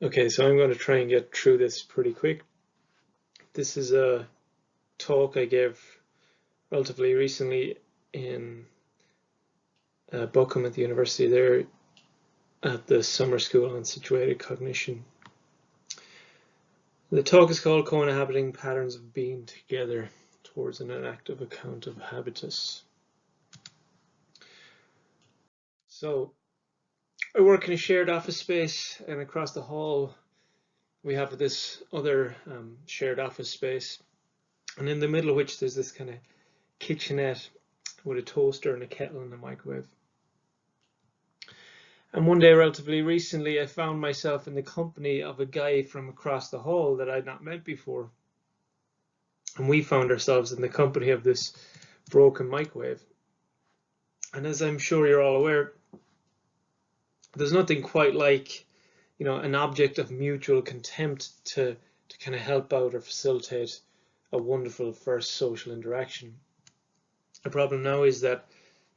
Okay, so I'm going to try and get through this pretty quick. This is a talk I gave relatively recently in Buckham at the university there at the summer school on situated cognition. The talk is called Co-enhabiting Patterns of Being Together Towards an Inactive Account of Habitus. So I work in a shared office space, and across the hall we have this other shared office space, and in the middle of which there's this kind of kitchenette with a toaster and a kettle and a microwave. And one day relatively recently I found myself in the company of a guy from across the hall that I'd not met before, and we found ourselves in the company of this broken microwave. And as I'm sure you're all aware, there's nothing quite like, an object of mutual contempt to kind of help out or facilitate a wonderful first social interaction. The problem now is that,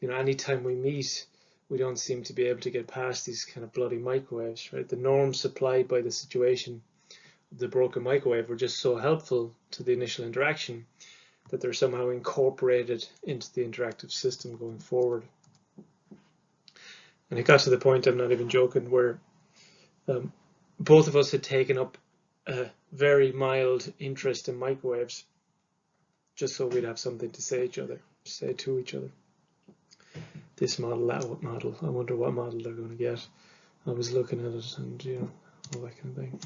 anytime we meet, we don't seem to be able to get past these kind of bloody microwaves, right? The norms supplied by the situation of the broken microwave were just so helpful to the initial interaction that they're somehow incorporated into the interactive system going forward. And it got to the point, I'm not even joking, where both of us had taken up a very mild interest in microwaves just so we'd have something to say to each other. This model, that model, I wonder what model they're going to get. I was looking at it and, all that kind of thing.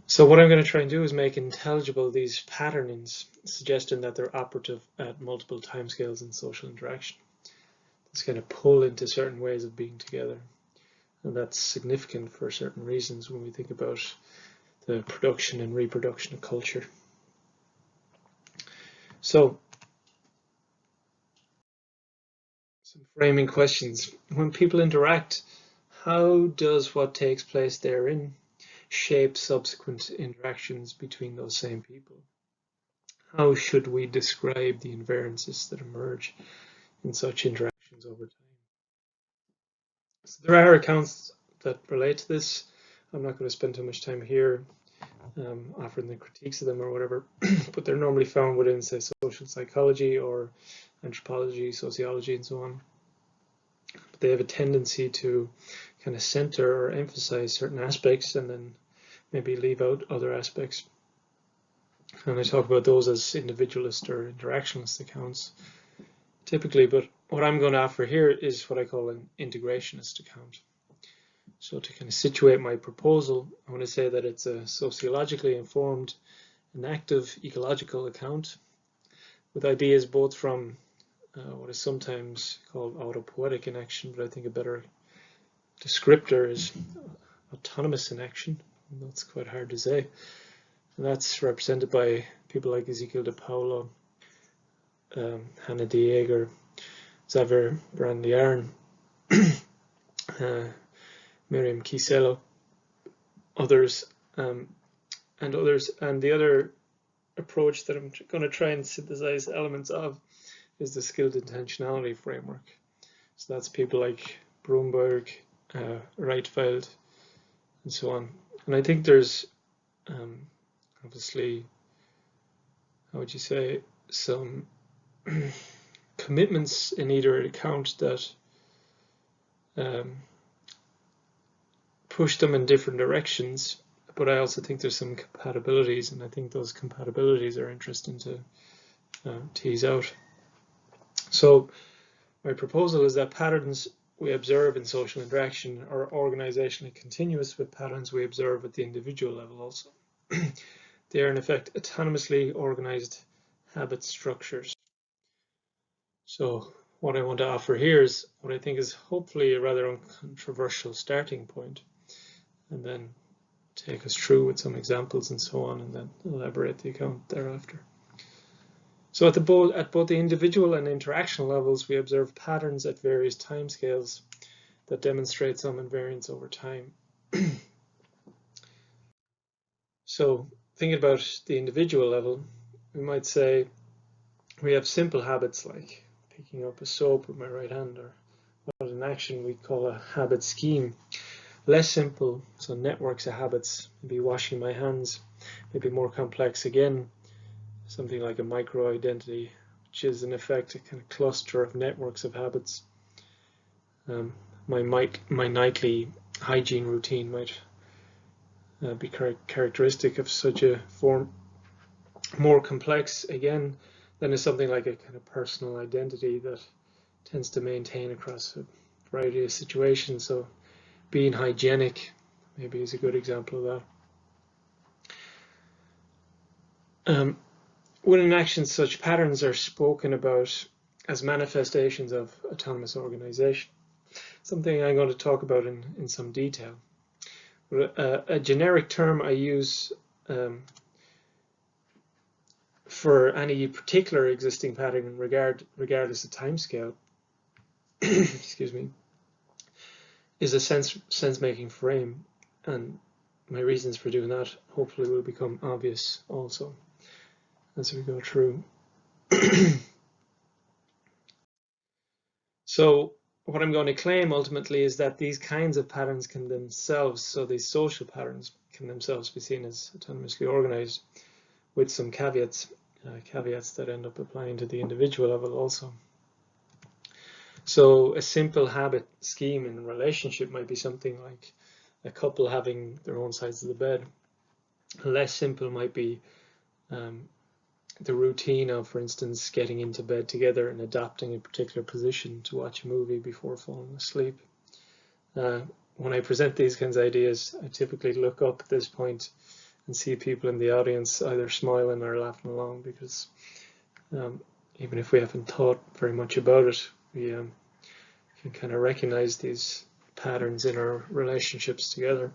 So what I'm going to try and do is make intelligible these patternings, suggesting that they're operative at multiple timescales in social interaction. It's going to pull into certain ways of being together. And that's significant for certain reasons when we think about the production and reproduction of culture. So, some framing questions. When people interact, how does what takes place therein shape subsequent interactions between those same people? How should we describe the invariances that emerge in such interactions over time? So there are accounts that relate to this. I'm not going to spend too much time here offering the critiques of them or whatever, but they're normally found within, say, social psychology or anthropology, sociology, and so on. But they have a tendency to kind of center or emphasize certain aspects and then maybe leave out other aspects. And I talk about those as individualist or interactionist accounts typically, but what I'm going to offer here is what I call an integrationist account. So to kind of situate my proposal, I want to say that it's a sociologically informed and active ecological account with ideas both from what is sometimes called autopoietic inaction, but I think a better descriptor is autonomous inaction. That's quite hard to say. And that's represented by people like Ezekiel de Paulo, Hannah de Jager, Xavier Brandy-Arn, Miriam Kisello, others, and others. And the other approach that I'm going to try and synthesize elements of is the skilled intentionality framework. So that's people like Bromberg, Reitfeld, and so on. And I think there's obviously, how would you say, some commitments in either account that push them in different directions, but I also think there's some compatibilities, and I think those compatibilities are interesting to tease out. So my proposal is that patterns we observe in social interaction are organizationally continuous with patterns we observe at the individual level also. They are in effect autonomously organized habit structures. So what I want to offer here is what I think is hopefully a rather uncontroversial starting point, and then take us through with some examples and so on, and then elaborate the account thereafter. So at both the individual and interactional levels, we observe patterns at various timescales that demonstrate some invariance over time. So thinking about the individual level, we might say we have simple habits like picking up a soap with my right hand, or what an action we call a habit scheme. Less simple, so networks of habits, maybe washing my hands. Maybe more complex again, something like a micro-identity, which is in effect a kind of cluster of networks of habits. My nightly hygiene routine might be characteristic of such a form. More complex again, then is something like a kind of personal identity that tends to maintain across a variety of situations. So being hygienic maybe is a good example of that. Within actions, such patterns are spoken about as manifestations of autonomous organization, something I'm going to talk about in some detail. A generic term I use for any particular existing pattern regardless of timescale excuse me, is a sense-making frame, and my reasons for doing that hopefully will become obvious also as we go through. So what I'm going to claim ultimately is that these kinds of patterns can themselves, so these social patterns can themselves be seen as autonomously organized, with some caveats that end up applying to the individual level also. So a simple habit scheme in a relationship might be something like a couple having their own sides of the bed. Less simple might be the routine of, for instance, getting into bed together and adopting a particular position to watch a movie before falling asleep. When I present these kinds of ideas, I typically look up at this point and see people in the audience either smiling or laughing along, because even if we haven't thought very much about it, we can kind of recognize these patterns in our relationships together,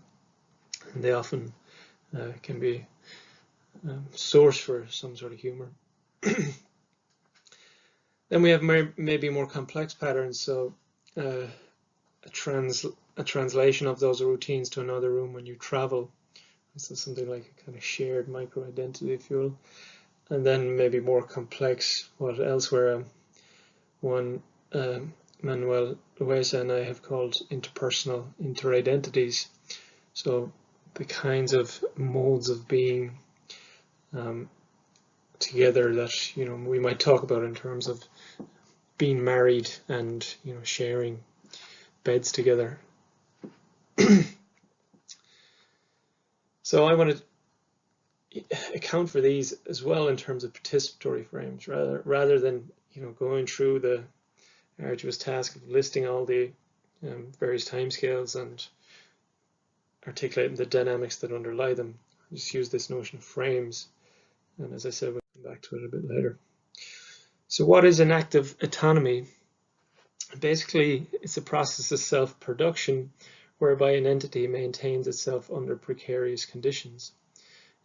and they often can be source for some sort of humor. Then we have maybe more complex patterns, so a translation of those routines to another room when you travel. So something like a kind of shared micro-identity, if you will. And then maybe more complex, what elsewhere one Manuel Luesa and I have called interpersonal interidentities. So the kinds of modes of being together that we might talk about in terms of being married and sharing beds together. So I want to account for these as well in terms of participatory frames, rather than going through the arduous task of listing all the various timescales and articulating the dynamics that underlie them. I just use this notion of frames, and as I said, we'll come back to it a bit later. So what is an active autonomy? Basically, it's a process of self-production whereby an entity maintains itself under precarious conditions.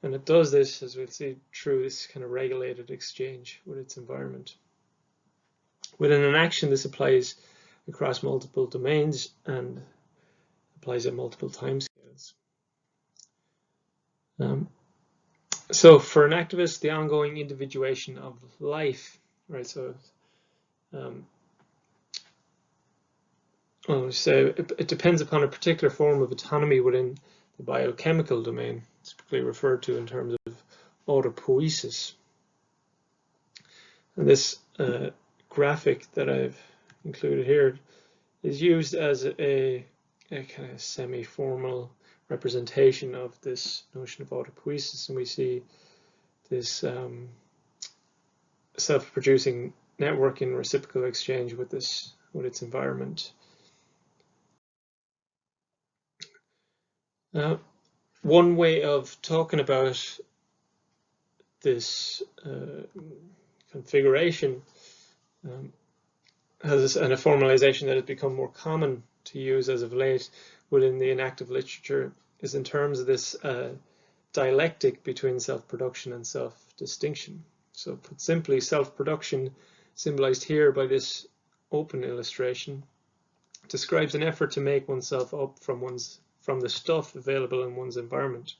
And it does this, as we'll see, through this kind of regulated exchange with its environment. Within an action, this applies across multiple domains and applies at multiple timescales. So for an activist, the ongoing individuation of life, right? So it depends upon a particular form of autonomy within the biochemical domain, typically referred to in terms of autopoiesis. And this graphic that I've included here is used as a kind of semi-formal representation of this notion of autopoiesis, and we see this self-producing network in reciprocal exchange with its environment. One way of talking about this configuration has a formalization that has become more common to use as of late within the inactive literature, is in terms of this dialectic between self-production and self-distinction. So put simply, self-production, symbolized here by this open illustration, describes an effort to make oneself up from the stuff available in one's environment.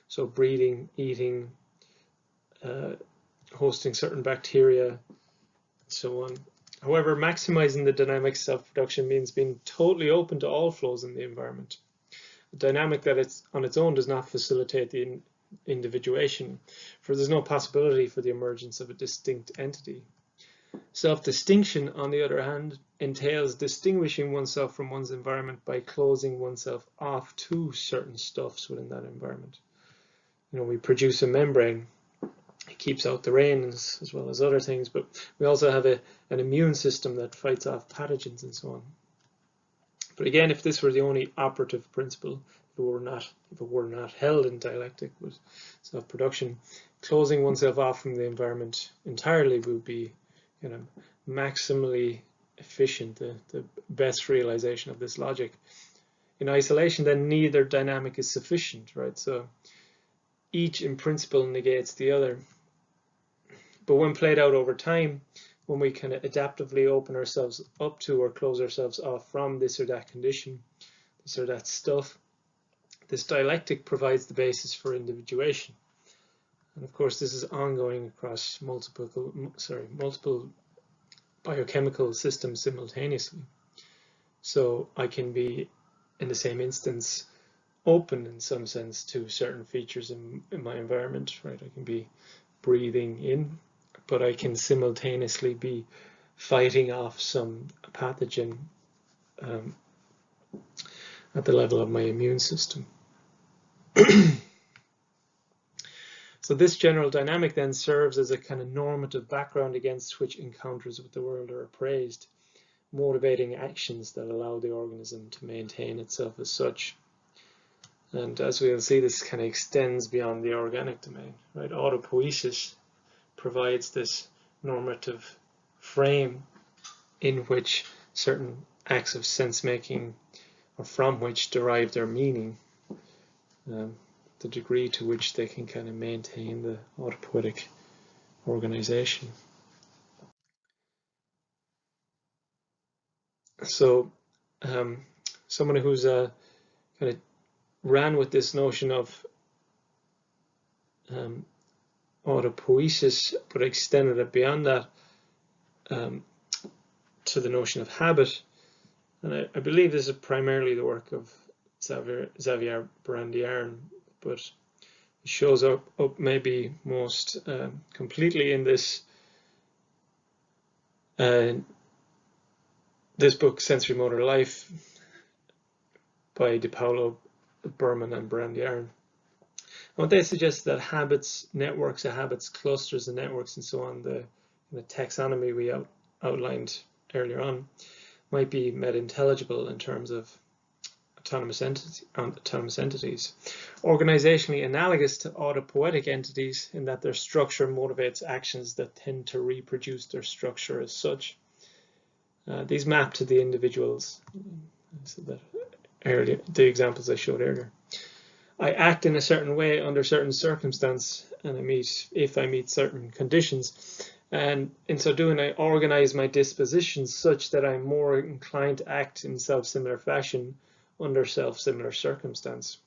So breathing, eating, hosting certain bacteria, and so on. However, maximizing the dynamic self-production means being totally open to all flows in the environment. A dynamic that on its own does not facilitate the individuation, for there's no possibility for the emergence of a distinct entity. Self-distinction, on the other hand, entails distinguishing oneself from one's environment by closing oneself off to certain stuffs within that environment. We produce a membrane. It keeps out the rains as well as other things, but we also have an immune system that fights off pathogens and so on. But again, if this were the only operative principle, if it were not held in dialectic with self-production, closing oneself off from the environment entirely would be maximally efficient, the best realization of this logic. In isolation, then neither dynamic is sufficient, right? So each in principle negates the other. But when played out over time, when we kind of adaptively open ourselves up to or close ourselves off from this or that condition, this or that stuff, this dialectic provides the basis for individuation. And of course, this is ongoing across multiple biochemical systems simultaneously. So I can be, in the same instance, open in some sense to certain features in my environment, right? I can be breathing in, but I can simultaneously be fighting off some pathogen at the level of my immune system. So this general dynamic then serves as a kind of normative background against which encounters with the world are appraised, motivating actions that allow the organism to maintain itself as such. And as we'll see, this kind of extends beyond the organic domain, right? Autopoiesis provides this normative frame in which certain acts of sense-making, or from which derive their meaning, the degree to which they can kind of maintain the autopoietic organization. So someone who's kind of ran with this notion of autopoiesis, but extended it beyond that to the notion of habit. And I believe this is primarily the work of Xavier Brandiarn, but it shows up maybe most completely in this this book, Sensory Motor Life, by De Paulo, Berman, and Brandiarn. And what they suggest is that habits, networks of habits, clusters of networks, and so on, the taxonomy we outlined earlier on, might be made intelligible in terms of autonomous entities, organizationally analogous to autopoietic entities in that their structure motivates actions that tend to reproduce their structure as such. These map to the individuals. I said that earlier, the examples I showed earlier. I act in a certain way under certain circumstance, and if I meet certain conditions, and in so doing I organize my disposition such that I'm more inclined to act in self-similar fashion under self-similar circumstance.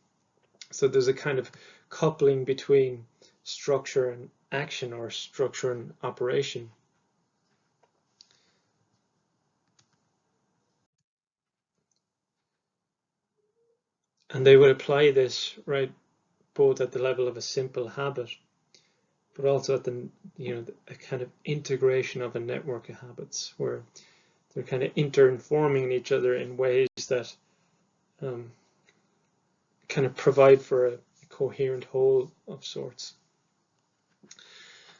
So there's a kind of coupling between structure and action, or structure and operation. And they would apply this, right, both at the level of a simple habit, but also at the, a kind of integration of a network of habits where they're kind of inter-informing each other in ways that kind of provide for a coherent whole of sorts.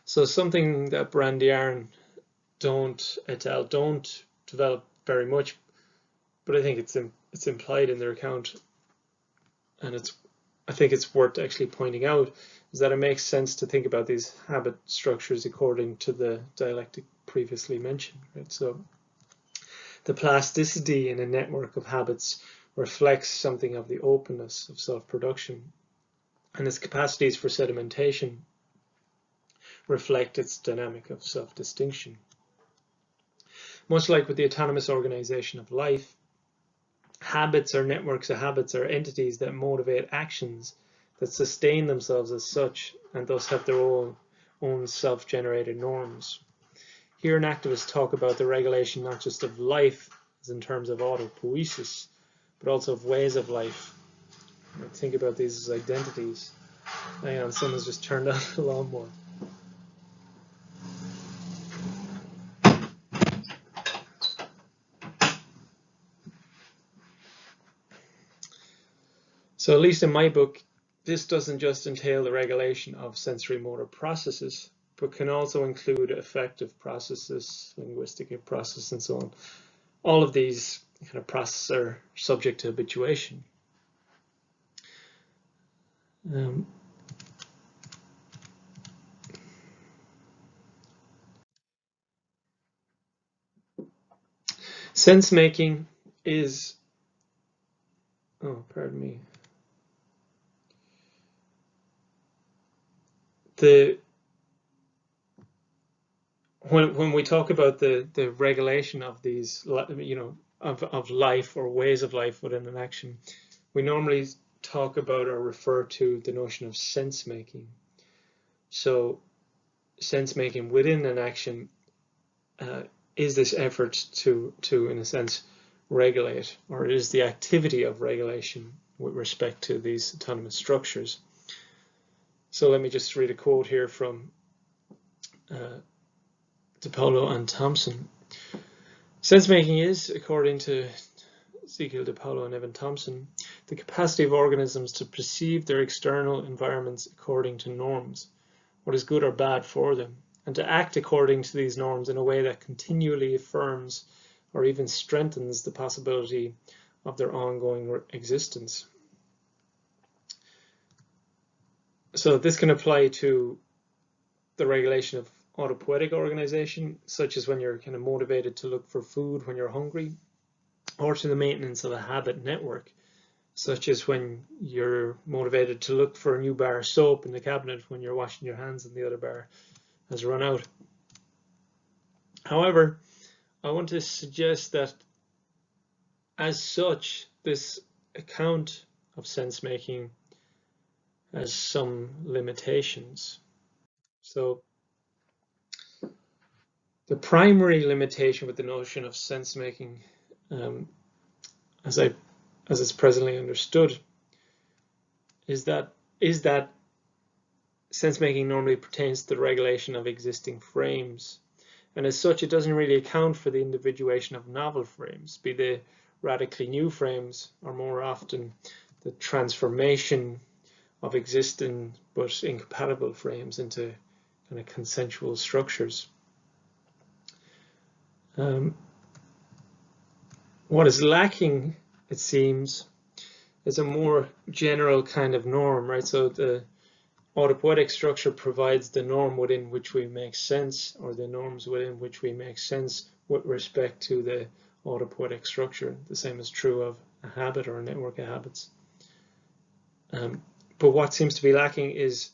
So something that Brandiarn don't develop very much, but I think it's implied in their account, and I think it's worth actually pointing out, is that it makes sense to think about these habit structures according to the dialectic previously mentioned, right? So the plasticity in a network of habits reflects something of the openness of self-production, and its capacities for sedimentation reflect its dynamic of self-distinction. Much like with the autonomous organization of life, habits or networks of habits are entities that motivate actions that sustain themselves as such, and thus have their own self-generated norms. Here enactivists talk about the regulation not just of life as in terms of autopoiesis, but also of ways of life, Think about these as identities. Hang on, someone's just turned on the lawnmower. So at least in my book, this doesn't just entail the regulation of sensory motor processes, but can also include affective processes, linguistic processes, and so on. All of these kind of processes are subject to habituation. Sense making is, oh, pardon me. When we talk about the regulation of these, of life or ways of life within an action, we normally talk about or refer to the notion of sense making. So sense making within an action is this effort to, in a sense, regulate, or it is the activity of regulation with respect to these autonomous structures. So let me just read a quote here from DiPaolo and Thompson. Sense making is, according to Ezekiel DiPaolo and Evan Thompson, the capacity of organisms to perceive their external environments according to norms, what is good or bad for them, and to act according to these norms in a way that continually affirms or even strengthens the possibility of their ongoing existence. So this can apply to the regulation of autopoietic organization, such as when you're kind of motivated to look for food when you're hungry, or to the maintenance of a habit network, such as when you're motivated to look for a new bar of soap in the cabinet when you're washing your hands and the other bar has run out. However, I want to suggest that as such, this account of sense making has some limitations. So the primary limitation with the notion of sense making, as it's presently understood, is that sense making normally pertains to the regulation of existing frames, and as such it doesn't really account for the individuation of novel frames, be they radically new frames or more often the transformation of existing but incompatible frames into kind of consensual structures. What is lacking, it seems, is a more general kind of norm, right? So the autopoietic structure provides the norm within which we make sense, or the norms within which we make sense with respect to the autopoietic structure. The same is true of a habit or a network of habits. But what seems to be lacking is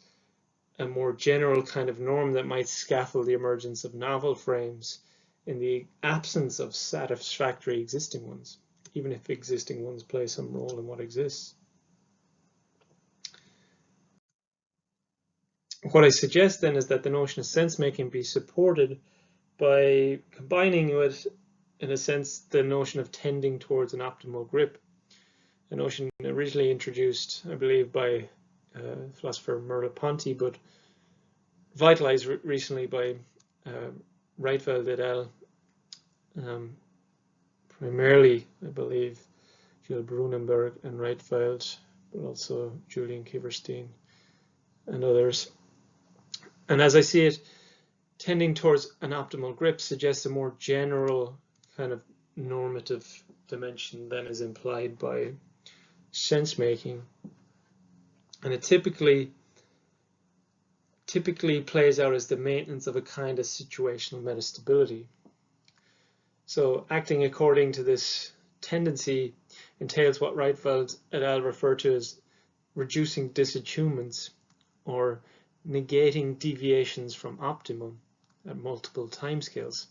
a more general kind of norm that might scaffold the emergence of novel frames in the absence of satisfactory existing ones, even if existing ones play some role in what exists. What I suggest then is that the notion of sense making be supported by combining with, in a sense, the notion of tending towards an optimal grip, a notion originally introduced, I believe, by philosopher Merleau-Ponty, but vitalized recently by Rietveld et al. Primarily, I believe, Gil Brunenberg and Rietveld, but also Julian Kiverstein and others. And as I see it, tending towards an optimal grip suggests a more general kind of normative dimension than is implied by sense making, and it typically plays out as the maintenance of a kind of situational metastability. So acting according to this tendency entails what Rietveld et al. Refer to as reducing disattunements, or negating deviations from optimum at multiple timescales.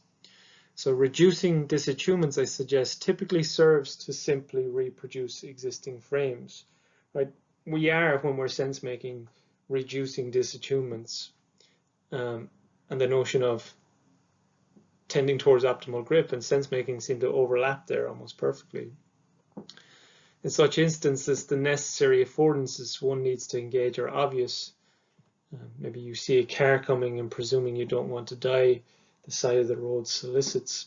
So reducing disattunements, I suggest, typically serves to simply reproduce existing frames. Right? We are, when we're sense making, reducing disattunements, and the notion of tending towards optimal grip and sense making seem to overlap there almost perfectly. In such instances, the necessary affordances one needs to engage are obvious. Maybe you see a car coming and presuming you don't want to die, the side of the road solicits.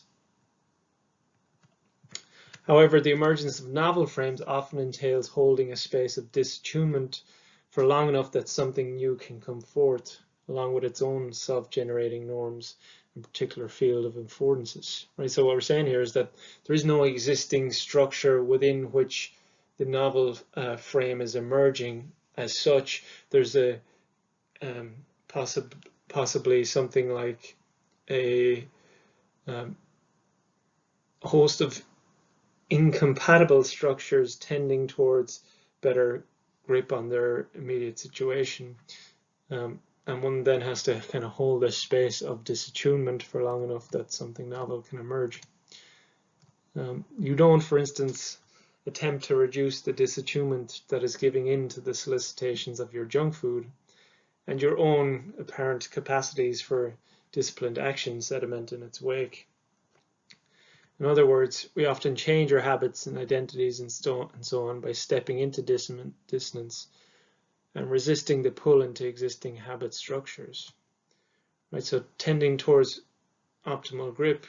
However, the emergence of novel frames often entails holding a space of disattunement for long enough that something new can come forth, along with its own self-generating norms and particular field of affordances. Right? So what we're saying here is that there is no existing structure within which the novel frame is emerging as such. There's a possibly something like a host of incompatible structures tending towards better grip on their immediate situation. And one then has to kind of hold a space of disattunement for long enough that something novel can emerge. You don't, for instance, attempt to reduce the disattunement that is giving in to the solicitations of your junk food, and your own apparent capacities for disciplined action sediment in its wake. In other words, we often change our habits and identities and so on by stepping into dissonance and resisting the pull into existing habit structures. Right? So tending towards optimal grip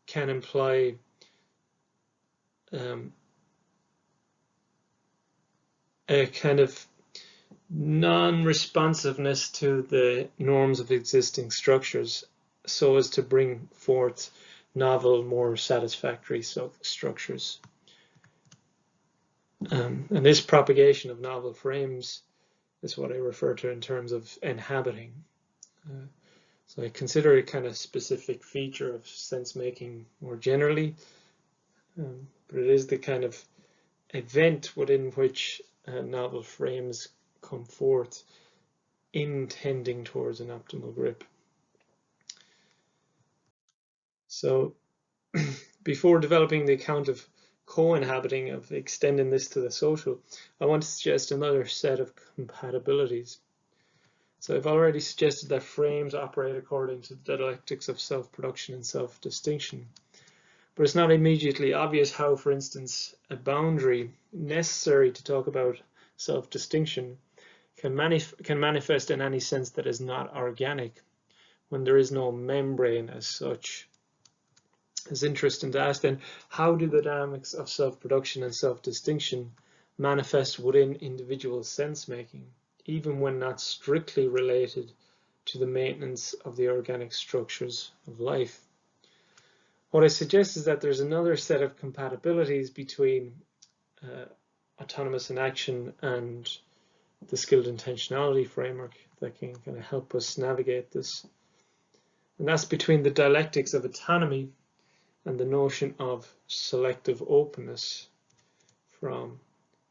can imply a kind of non-responsiveness to the norms of existing structures so as to bring forth novel, more satisfactory structures. And this propagation of novel frames is what I refer to in terms of inhabiting. So I consider it kind of specific feature of sense making more generally, but it is the kind of event within which novel frames come forth in tending towards an optimal grip. So before developing the account of co-inhabiting, of extending this to the social, I want to suggest another set of compatibilities. So I've already suggested that frames operate according to the dialectics of self-production and self-distinction. But it's not immediately obvious how, for instance, a boundary necessary to talk about self-distinction can manifest in any sense that is not organic, when there is no membrane as such. It's interesting to ask then, how do the dynamics of self-production and self-distinction manifest within individual sense-making, even when not strictly related to the maintenance of the organic structures of life? What I suggest is that there's another set of compatibilities between autonomous inaction and the skilled intentionality framework that can kind of help us navigate this. And that's between the dialectics of autonomy and the notion of selective openness from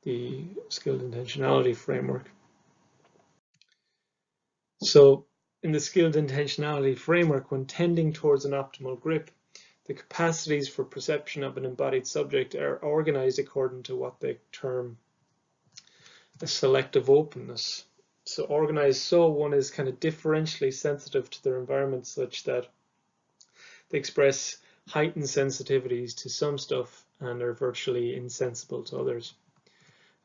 the skilled intentionality framework. So in the skilled intentionality framework, when tending towards an optimal grip, the capacities for perception of an embodied subject are organized according to what they term a selective openness. So organized so one is kind of differentially sensitive to their environment such that they express heightened sensitivities to some stuff and are virtually insensible to others.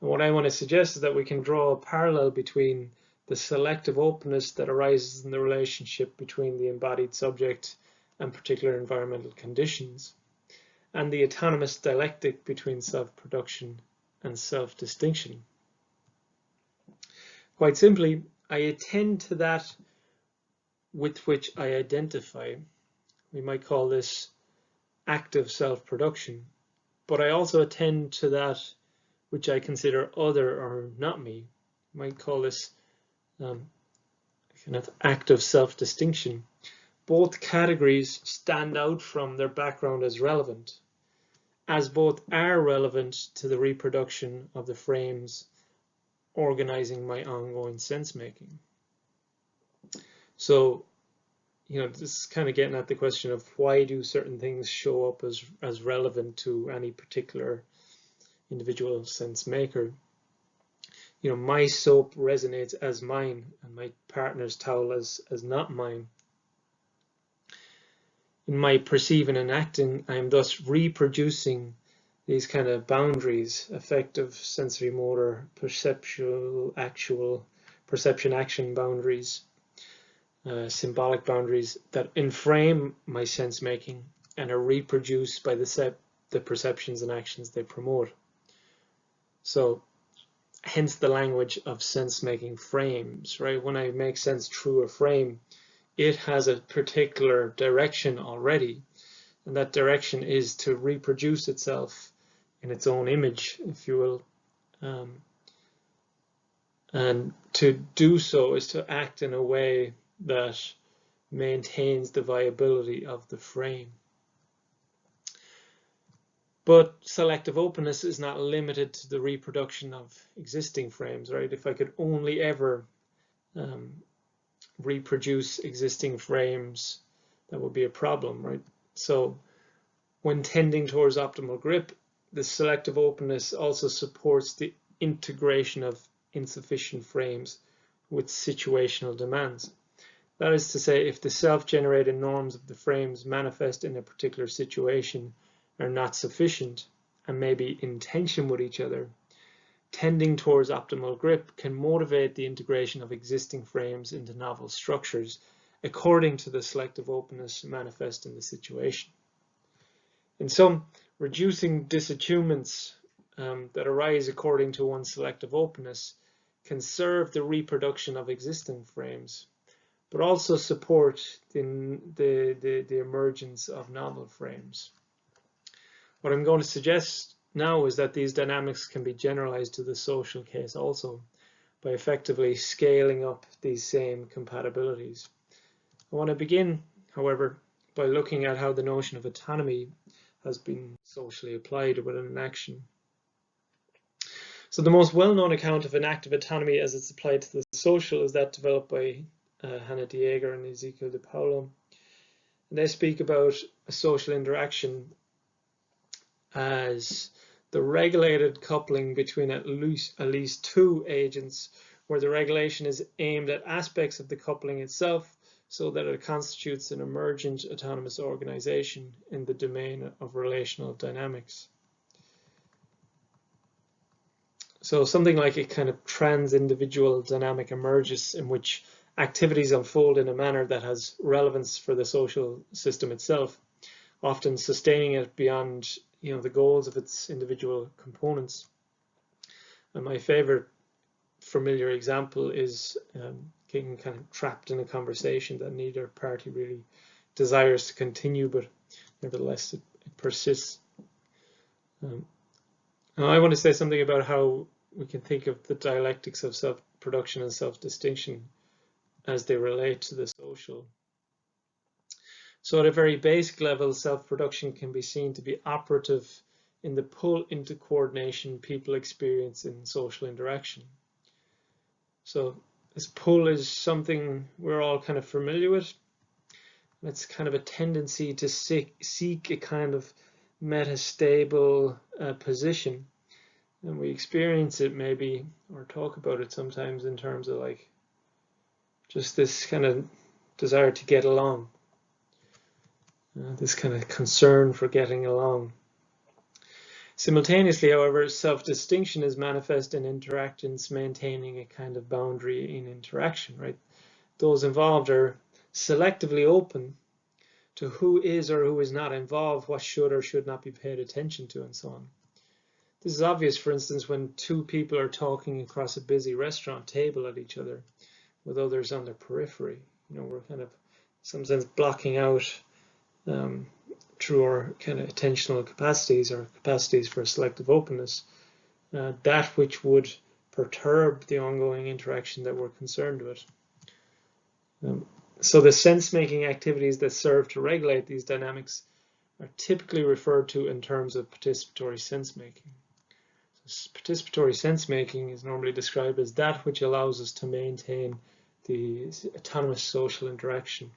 And what I want to suggest is that we can draw a parallel between the selective openness that arises in the relationship between the embodied subject and particular environmental conditions, and the autonomous dialectic between self-production and self-distinction. Quite simply, I attend to that with which I identify. We might call this active self-production, but I also attend to that which I consider other or not me. We might call this kind of active self-distinction. Both categories stand out from their background as relevant, as both are relevant to the reproduction of the frames organizing my ongoing sense making. So, this is kind of getting at the question of why do certain things show up as relevant to any particular individual sense maker. My soap resonates as mine and my partner's towel as not mine. In my perceiving and acting, I am thus reproducing these kind of boundaries, affective, sensory motor, perceptual, actual, perception action boundaries, symbolic boundaries that inframe my sense making and are reproduced by the perceptions and actions they promote. So hence the language of sense making frames, right? When I make sense through a frame, it has a particular direction already, and that direction is to reproduce itself in its own image, if you will. And to do so is to act in a way that maintains the viability of the frame. But selective openness is not limited to the reproduction of existing frames, right? If I could only ever reproduce existing frames, that would be a problem, right? So when tending towards optimal grip, the selective openness also supports the integration of insufficient frames with situational demands. That is to say, if the self-generated norms of the frames manifest in a particular situation are not sufficient and may be in tension with each other, tending towards optimal grip can motivate the integration of existing frames into novel structures according to the selective openness manifest in the situation. In sum, reducing disattunements that arise according to one's selective openness can serve the reproduction of existing frames, but also support the emergence of novel frames. What I'm going to suggest now is that these dynamics can be generalized to the social case also by effectively scaling up these same compatibilities. I want to begin, however, by looking at how the notion of autonomy has been socially applied within an action. So the most well-known account of an active autonomy as it's applied to the social is that developed by Hannah Dieger and Ezekiel de Paulo. And they speak about a social interaction as the regulated coupling between at least two agents, where the regulation is aimed at aspects of the coupling itself so that it constitutes an emergent autonomous organization in the domain of relational dynamics. So something like a kind of trans-individual dynamic emerges in which activities unfold in a manner that has relevance for the social system itself, often sustaining it beyond the goals of its individual components. And my favorite familiar example is getting kind of trapped in a conversation that neither party really desires to continue, but nevertheless it persists. Now I want to say something about how we can think of the dialectics of self-production and self-distinction as they relate to the social. So at a very basic level, self-production can be seen to be operative in the pull into coordination people experience in social interaction. So this pull is something we're all kind of familiar with. It's kind of a tendency to seek a kind of metastable position. And we experience it maybe, or talk about it sometimes in terms of like just this kind of desire to get along. This kind of concern for getting along. Simultaneously, however, self-distinction is manifest in interactions maintaining a kind of boundary in interaction, right? Those involved are selectively open to who is or who is not involved, what should or should not be paid attention to, and so on. This is obvious, for instance, when two people are talking across a busy restaurant table at each other with others on their periphery. We're kind of, in some sense, blocking out through our kind of attentional capacities or capacities for selective openness, that which would perturb the ongoing interaction that we're concerned with. So the sense-making activities that serve to regulate these dynamics are typically referred to in terms of participatory sense-making. So participatory sense-making is normally described as that which allows us to maintain the autonomous social interaction.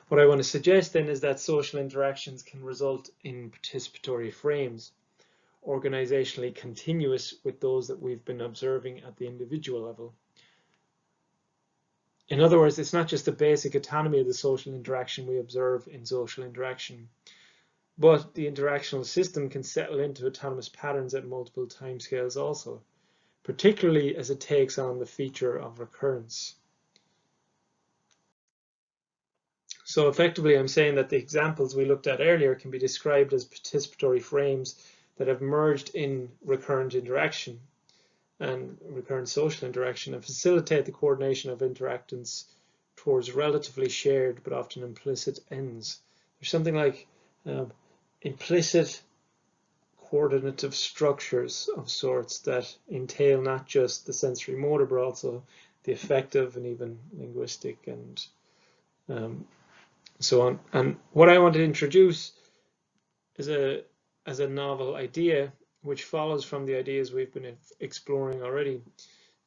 What I want to suggest then is that social interactions can result in participatory frames, organizationally continuous with those that we've been observing at the individual level. In other words, it's not just the basic autonomy of the social interaction we observe in social interaction, But the interactional system can settle into autonomous patterns at multiple timescales also, particularly as it takes on the feature of recurrence. So effectively, I'm saying that the examples we looked at earlier can be described as participatory frames that have merged in recurrent interaction and recurrent social interaction and facilitate the coordination of interactants towards relatively shared but often implicit ends. There's something like implicit coordinative structures of sorts that entail not just the sensory motor but also the affective and even linguistic and so on. And what I want to introduce is as a novel idea, which follows from the ideas we've been exploring already,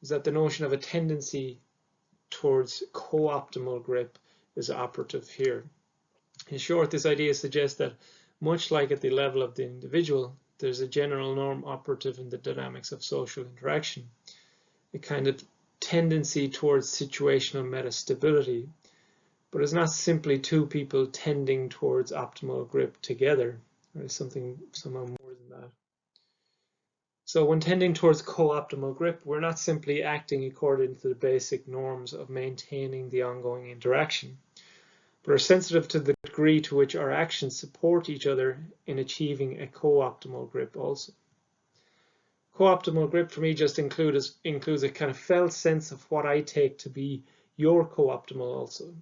is that the notion of a tendency towards co-optimal grip is operative here. In short, this idea suggests that much like at the level of the individual, there's a general norm operative in the dynamics of social interaction, a kind of tendency towards situational metastability, but it's not simply two people tending towards optimal grip together. There's something somehow more than that. So when tending towards co-optimal grip, we're not simply acting according to the basic norms of maintaining the ongoing interaction, but are sensitive to the degree to which our actions support each other in achieving a co-optimal grip also. Co-optimal grip for me just includes a kind of felt sense of what I take to be your co-optimal also.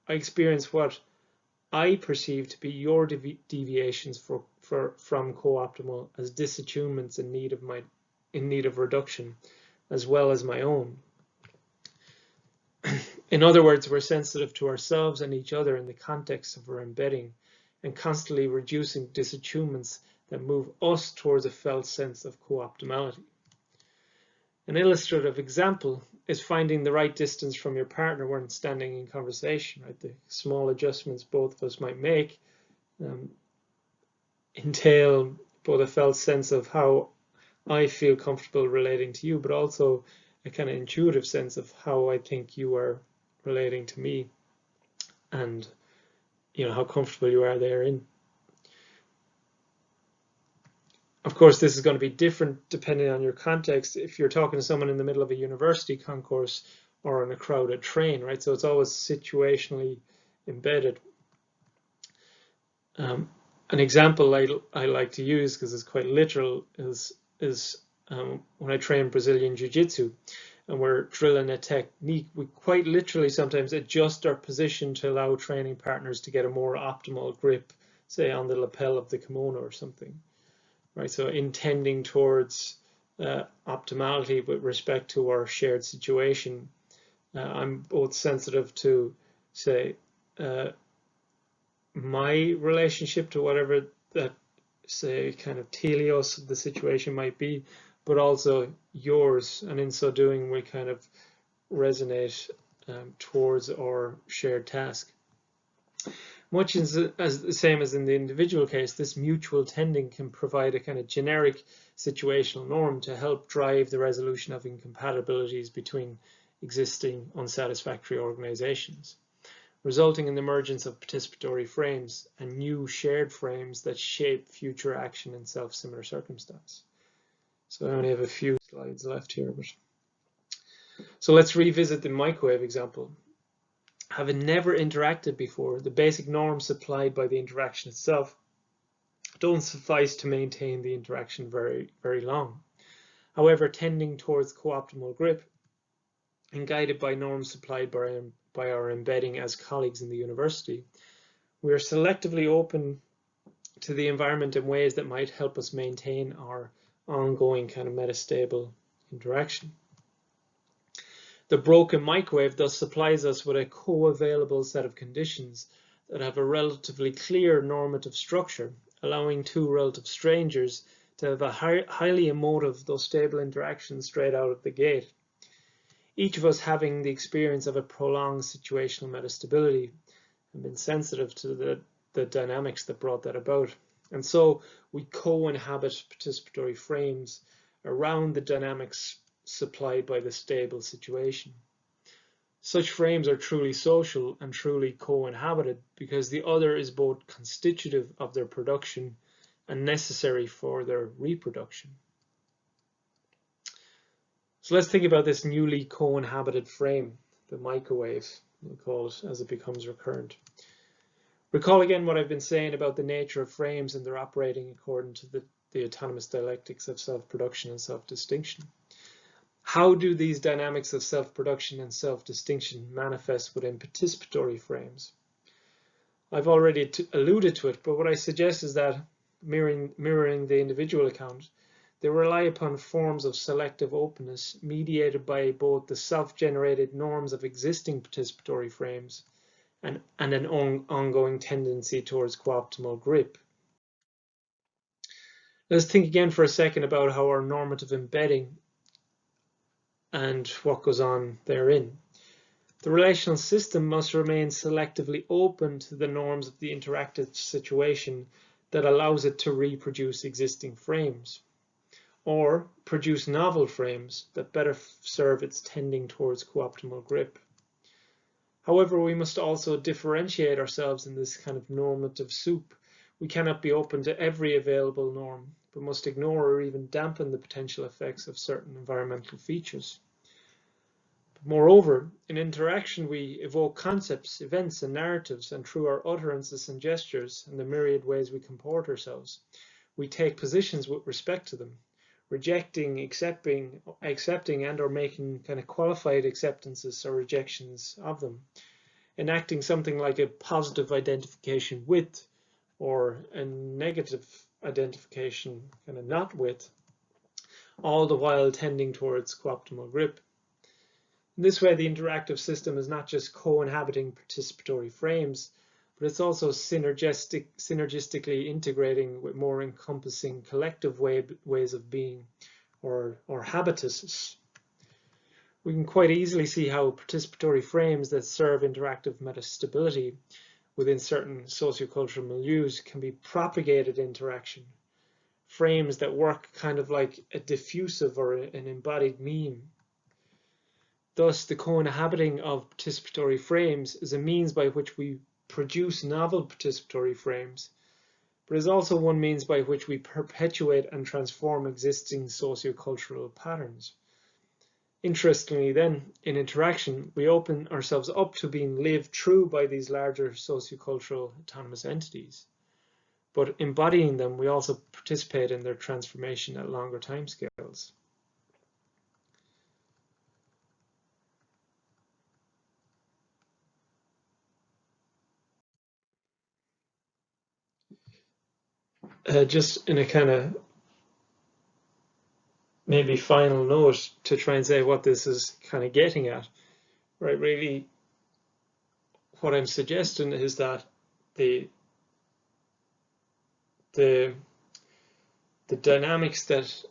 I experience what I perceive to be your deviations from co-optimal as disattunements in need of reduction, as well as my own. In other words, we're sensitive to ourselves and each other in the context of our embedding and constantly reducing disattunements that move us towards a felt sense of co-optimality. An illustrative example is finding the right distance from your partner when standing in conversation. Right? The small adjustments both of us might make entail both a felt sense of how I feel comfortable relating to you, but also a kind of intuitive sense of how I think you are relating to me, and how comfortable you are therein. Of course, this is going to be different depending on your context. If you're talking to someone in the middle of a university concourse or on a crowded train, right? So it's always situationally embedded. An example I like to use, because it's quite literal, is when I train Brazilian Jiu-Jitsu and we're drilling a technique, we quite literally sometimes adjust our position to allow training partners to get a more optimal grip, say on the lapel of the kimono or something. Right, so intending towards optimality with respect to our shared situation, I'm both sensitive to, say, my relationship to whatever that, say, kind of teleos of the situation might be, but also yours, and in so doing, we kind of resonate towards our shared task. Much as the same as in the individual case, this mutual tending can provide a kind of generic situational norm to help drive the resolution of incompatibilities between existing unsatisfactory organizations, resulting in the emergence of participatory frames and new shared frames that shape future action in self-similar circumstance. So I only have a few slides left here, but so let's revisit the microwave example. Having never interacted before, the basic norms supplied by the interaction itself don't suffice to maintain the interaction very, very long. However, tending towards co-optimal grip and guided by norms supplied by our embedding as colleagues in the university, we are selectively open to the environment in ways that might help us maintain our ongoing kind of metastable interaction. The broken microwave thus supplies us with a co-available set of conditions that have a relatively clear normative structure, allowing two relative strangers to have a highly emotive, though stable interaction straight out of the gate. Each of us having the experience of a prolonged situational metastability and been sensitive to the dynamics that brought that about. And so we co-inhabit participatory frames around the dynamics supplied by the stable situation. Such frames are truly social and truly co-inhabited because the other is both constitutive of their production and necessary for their reproduction. So let's think about this newly co-inhabited frame, the microwave, we'll call it as it becomes recurrent. Recall again what I've been saying about the nature of frames and their operating according to the autonomous dialectics of self-production and self-distinction. How do these dynamics of self-production and self-distinction manifest within participatory frames? I've already alluded to it, but what I suggest is that, mirroring the individual account, they rely upon forms of selective openness mediated by both the self-generated norms of existing participatory frames and an ongoing tendency towards co-optimal grip. Let's think again for a second about how our normative embedding and what goes on therein. The relational system must remain selectively open to the norms of the interactive situation that allows it to reproduce existing frames, or produce novel frames that better serve its tending towards co-optimal grip. However, we must also differentiate ourselves in this kind of normative soup. We cannot be open to every available norm, but must ignore or even dampen the potential effects of certain environmental features. Moreover, in interaction, we evoke concepts, events, and narratives, and through our utterances and gestures and the myriad ways we comport ourselves, we take positions with respect to them, rejecting, accepting, and or making kind of qualified acceptances or rejections of them, enacting something like a positive identification with or a negative identification kind of not with, all the while tending towards co-optimal grip. In this way, the interactive system is not just co-inhabiting participatory frames, but it's also synergistically integrating with more encompassing collective ways of being, or habituses. We can quite easily see how participatory frames that serve interactive metastability within certain sociocultural milieus can be propagated interaction. Frames that work kind of like a diffusive or an embodied meme. Thus, the co-inhabiting of participatory frames is a means by which we produce novel participatory frames, but is also one means by which we perpetuate and transform existing sociocultural patterns. Interestingly then, in interaction, we open ourselves up to being lived through by these larger sociocultural autonomous entities. But embodying them, we also participate in their transformation at longer timescales. Just in a kind of maybe final note to try and say what this is kind of getting at, right? Really, what I'm suggesting is that the dynamics that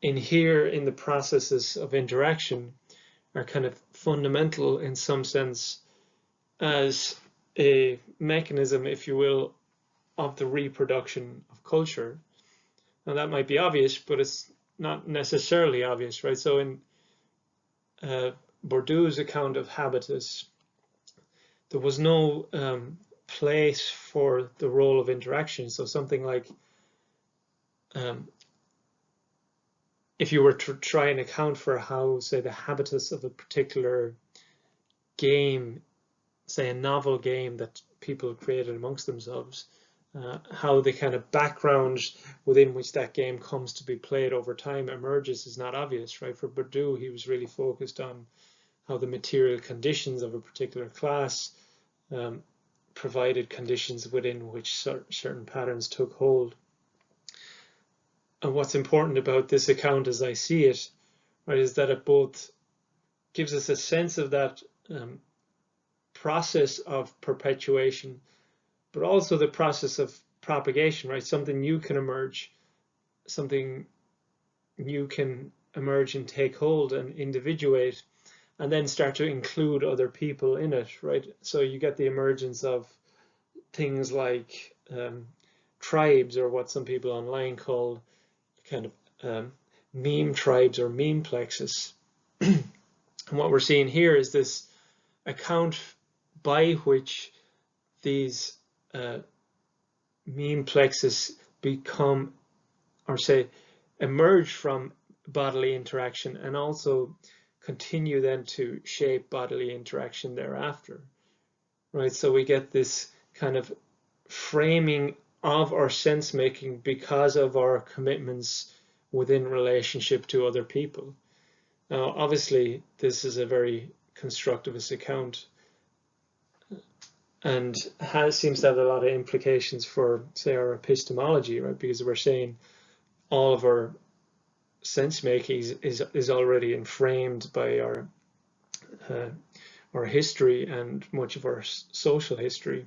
inhere in the processes of interaction are kind of fundamental in some sense as a mechanism, if you will, of the reproduction of culture. Now that might be obvious, but it's not necessarily obvious, right? So in Bourdieu's account of habitus, there was no place for the role of interaction. So something like, if you were to try and account for how, say, the habitus of a particular game, say a novel game that people created amongst themselves, how the kind of background within which that game comes to be played over time emerges is not obvious, right? For Bourdieu, he was really focused on how the material conditions of a particular class provided conditions within which certain patterns took hold. And what's important about this account as I see it, right, is that it both gives us a sense of that process of perpetuation, but also the process of propagation, right? Something new can emerge, something new can emerge and take hold and individuate, and then start to include other people in it, right? So you get the emergence of things like tribes, or what some people online call kind of meme tribes or meme plexus. And what we're seeing here is this account by which these meme plexes become, or say, emerge from bodily interaction and also continue then to shape bodily interaction thereafter, right? So we get this kind of framing of our sense making because of our commitments within relationship to other people. Now, obviously, this is a very constructivist account and seems to have a lot of implications for, say, our epistemology, right? Because we're saying all of our sense making is already inframed by our history and much of our social history.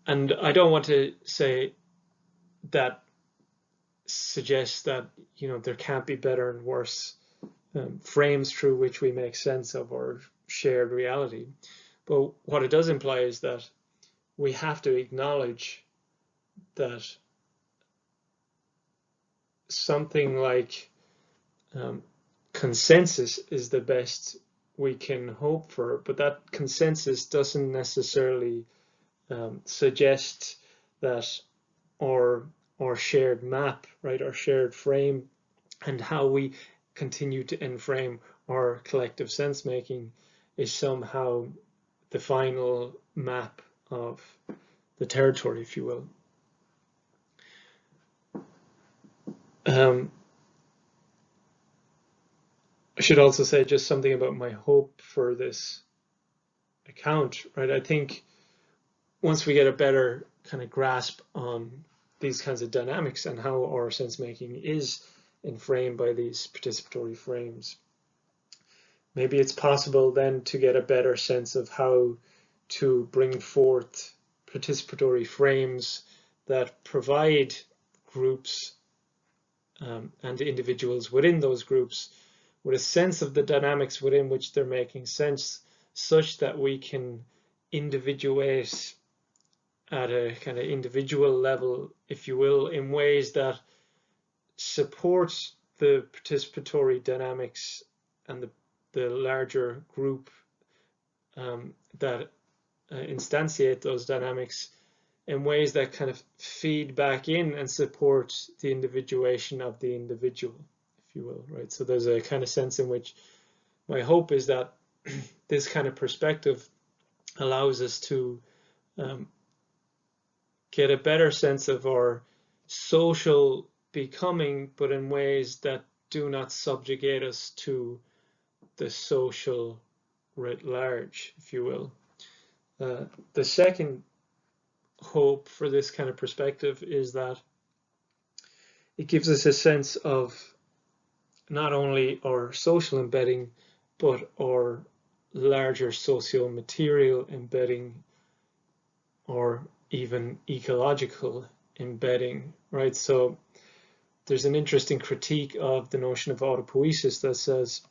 And I don't want to say that suggests that, you know, there can't be better and worse frames through which we make sense of our shared reality. But what it does imply is that we have to acknowledge that something like consensus is the best we can hope for, but that consensus doesn't necessarily suggest that our shared map, right, our shared frame, and how we continue to enframe our collective sense making is somehow the final map of the territory, if you will. I should also say just something about my hope for this account, right? I think once we get a better kind of grasp on these kinds of dynamics and how our sense making is inframed by these participatory frames, maybe it's possible then to get a better sense of how to bring forth participatory frames that provide groups and individuals within those groups with a sense of the dynamics within which they're making sense, such that we can individuate at a kind of individual level, if you will, in ways that support the participatory dynamics and the larger group that instantiate those dynamics in ways that kind of feed back in and support the individuation of the individual, if you will, right? So there's a kind of sense in which my hope is that this kind of perspective allows us to get a better sense of our social becoming, but in ways that do not subjugate us to the social writ large, if you will. The second hope for this kind of perspective is that it gives us a sense of not only our social embedding, but our larger socio-material embedding, or even ecological embedding, right? So there's an interesting critique of the notion of autopoiesis that says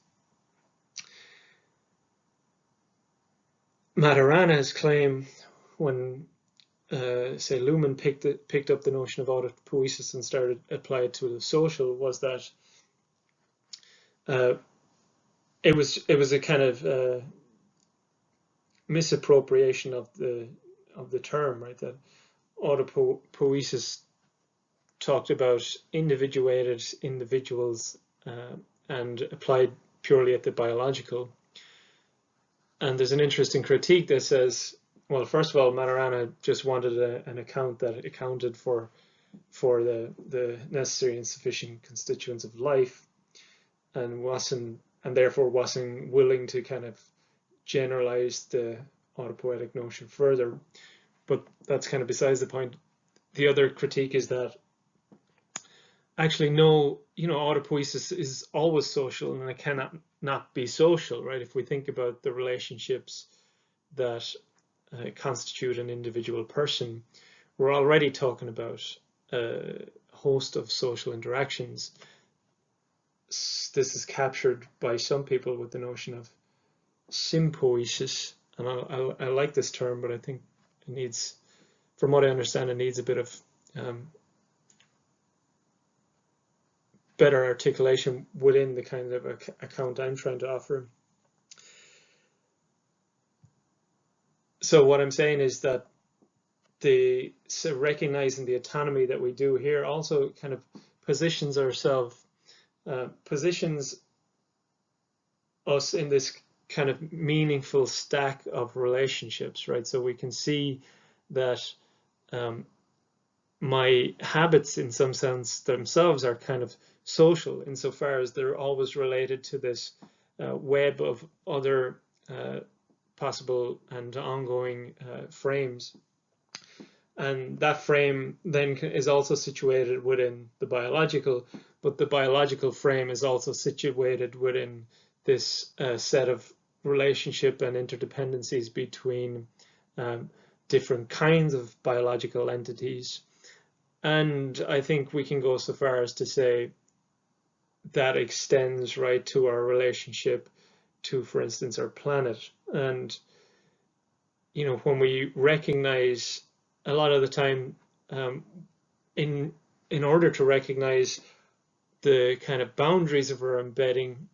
Maturana's claim when say Luhmann picked up the notion of autopoiesis and started apply it to the social was that it was a kind of misappropriation of the term, right? That autopoiesis talked about individuated individuals and applied purely at the biological. And there's an interesting critique that says, well, first of all, Maturana just wanted an account that accounted for the necessary and sufficient constituents of life, and therefore wasn't willing to kind of generalize the autopoietic notion further. But that's kind of besides the point. The other critique is that actually no, autopoiesis is always social, and it cannot not be social, right? If we think about the relationships that constitute an individual person, we're already talking about a host of social interactions. This is captured by some people with the notion of sympoiesis, and I like this term, but I think it needs, from what I understand, it needs a bit of better articulation within the kind of account I'm trying to offer. So what I'm saying is that so recognizing the autonomy that we do here also kind of positions us in this kind of meaningful stack of relationships, right? So we can see that my habits in some sense themselves are kind of social insofar as they're always related to this web of other possible and ongoing frames. And that frame then is also situated within the biological, but the biological frame is also situated within this set of relationship and interdependencies between different kinds of biological entities. And I think we can go so far as to say that extends right to our relationship to, for instance, our planet. And, you know, when we recognize a lot of the time, in order to recognize the kind of boundaries of our embedding,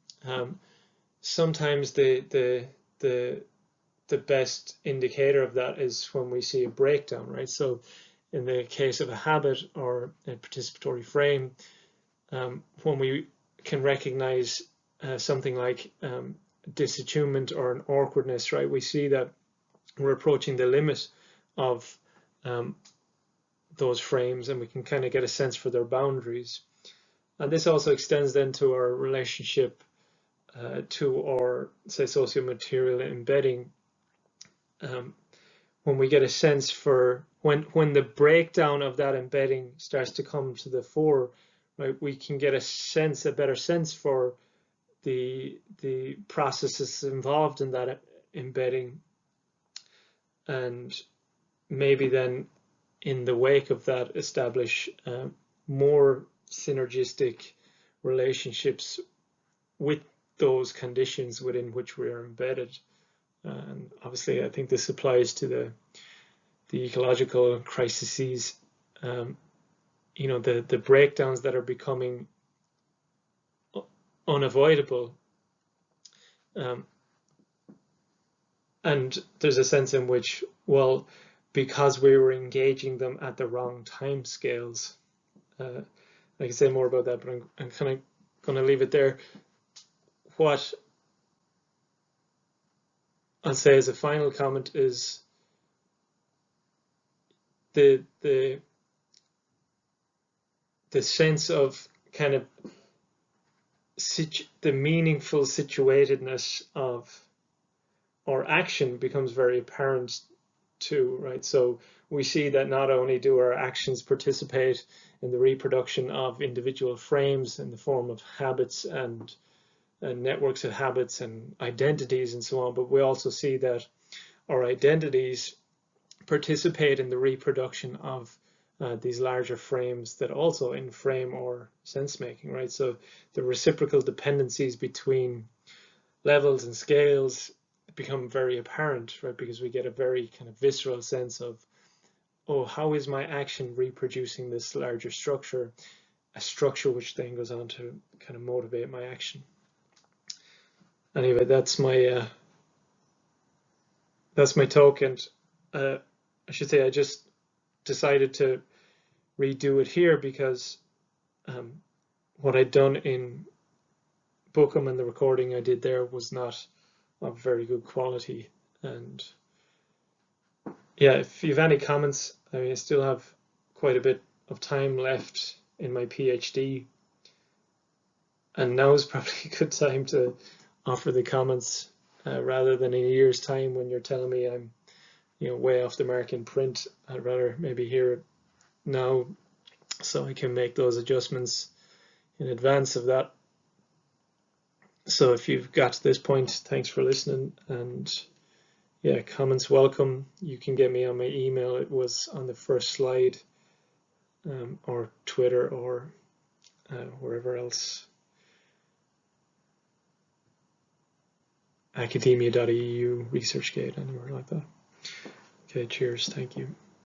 sometimes the best indicator of that is when we see a breakdown, right? So in the case of a habit or a participatory frame, when we can recognize something like disattunement or an awkwardness, right, we see that we're approaching the limit of those frames, and we can kind of get a sense for their boundaries. And this also extends then to our relationship to our, say, socio-material embedding. When we get a sense for when the breakdown of that embedding starts to come to the fore, right, we can get a better sense for the processes involved in that embedding, and maybe then in the wake of that establish more synergistic relationships with those conditions within which we are embedded. And obviously, I think this applies to the ecological crises. You know, the breakdowns that are becoming unavoidable. And there's a sense in which, well, because we were engaging them at the wrong time scales. I can say more about that, but I'm kind of going to leave it there. What I'll say as a final comment is the sense of kind of the meaningful situatedness of our action becomes very apparent too, right? So we see that not only do our actions participate in the reproduction of individual frames in the form of habits and networks of habits and identities and so on, but we also see that our identities participate in the reproduction of these larger frames that also inframe our sense making, right? So the reciprocal dependencies between levels and scales become very apparent, right? Because we get a very kind of visceral sense of, oh, how is my action reproducing this larger structure, a structure which then goes on to kind of motivate my action. Anyway, that's my talk, and I should say I just decided to redo it here because what I'd done in Bookham and the recording I did there was not of very good quality. And yeah, if you have any comments, I mean, I still have quite a bit of time left in my PhD, and now is probably a good time to offer the comments rather than in a year's time when you're telling me I'm, you know, way off the mark in print. I'd rather maybe hear it now so I can make those adjustments in advance of that. So if you've got to this point, thanks for listening, and yeah, comments welcome. You can get me on my email. It was on the first slide, or Twitter, or wherever else. Academia.eu, ResearchGate, anywhere like that. Okay, cheers. Thank you.